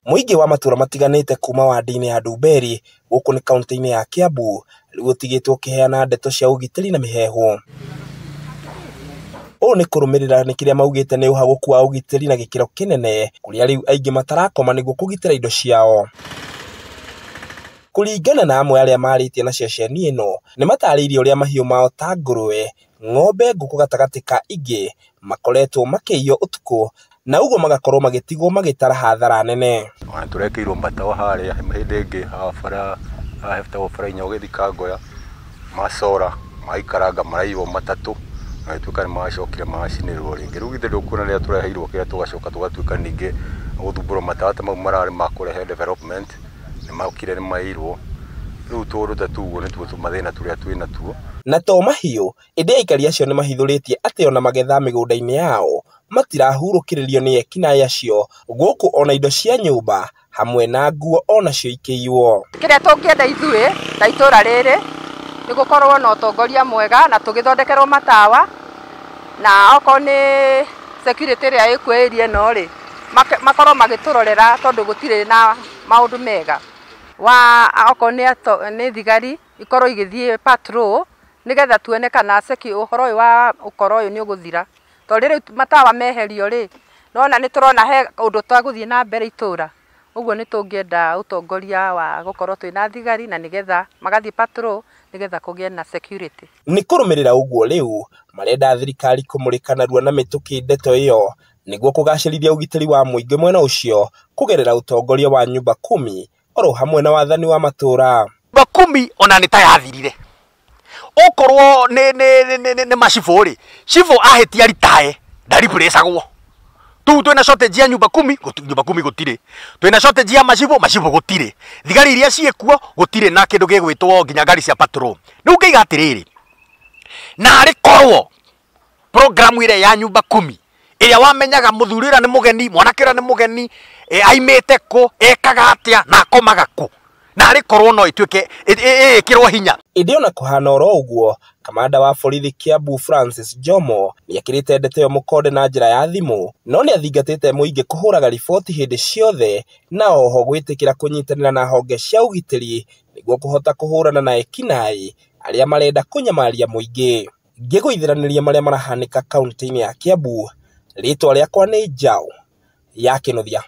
Muingi wa matura matiganite kuma wadi-ini ya Ndumberi guku ni kaunti-ini ya Kiambu riu utigitwo kiheana ndeto cia ugitiri na mihehu. O ni kurumirira ni kiria maugite ni uhaguku wa ugitiri na gikiro kinene kuria riu aingi matarakoma niguo kugitira indo ciao. Kuringana na amwe aria maritie na ceceni ino ni matariirie uria mahiu mao ta ngurwe, ng'ombe, nguku gatagati ka ingi makoretwo makiiyo utuku na uguo magakorwo magitigwo magitara hathara nene. Turekeirwo mbata haria hindi ingi habara hefta bara inya ugithika ngoya macora maikaranga maraiywo matatu na tuka ni macokire macinirwo ringi riu githe ndukuna ria tureheirwo kira tugacoka tugatuika ningi guthumbura matata mau marari makurehe development ni maukire ni mairwo riu turuta tuguo ni tuo mathina turia twina tuo na to mahiu indi aikari acio ni mahithuritie ati ona magetha migunda-ini yao matirahurukiririo ni ekinaĩ acio guku ona indo cia nyumba hamwe na nguo ona cio ikiiywo. Kiria tungienda ithui ta itura riri ni gukorwo na utongoria mwega na tugithondekerwo matawa na oko ni security ria ikweria no ri makorwo magiturorera tondu gutire na maundu mega wa oko ni thigari ikorwo igithie patrol nigetha tuone kana uhoro wa ukoro uyu ni uguthira to riri matawa meherio ri nona ni turona he undu twaguthie na mbere itura uguo ni tungienda utongoria wa gukorwo twina thigari na nigetha magathie patrol nigetha kugie na security. Ni kurumirira uguo riu marenda thirikari kumurika narua na mituki ndeto iyo niguo kugacirithia ugitiri wa muingi mwena ucio kugerera utongoria wa nyumba 10 oro hamwe na wathani wa matura. Nyumba 10 ona ni tayathirire okorwo ni maciburi cibo ahetia ritae ndari presagwo tu twina shortage ya nyumba 10 gutire twina shortage ya macibo gutire thigari iria ciekuo gutire na kindu gigwitwo nginya ngari cia patrol riu ngeiga atiriri na ari korwo program ire ya nyumba 10 iria wamenyaga muthurira ni mugeni mwanakira ni mugeni aimete ko ekaga atia na komaga ku na ari korwo no ituike ikirwo hinya indi ona kuhana oro uguo kamanda wa borithi Kiambu Francis Jomo ni akirite ndeto yo mukonde na njira ya thimu no ni athingatite muingi kuhuraga riboti hindi ciothe na oho gwitikira kunyitanira na honge cia ugitiri niguo kuhota kuhurana na ekinaĩ aria marenda kunyamaria muingi. Ngiguithiraniria maria marahanika kaunti-ini ya Kiambu, ritwa riakwa ni Njau ya Kinuthia.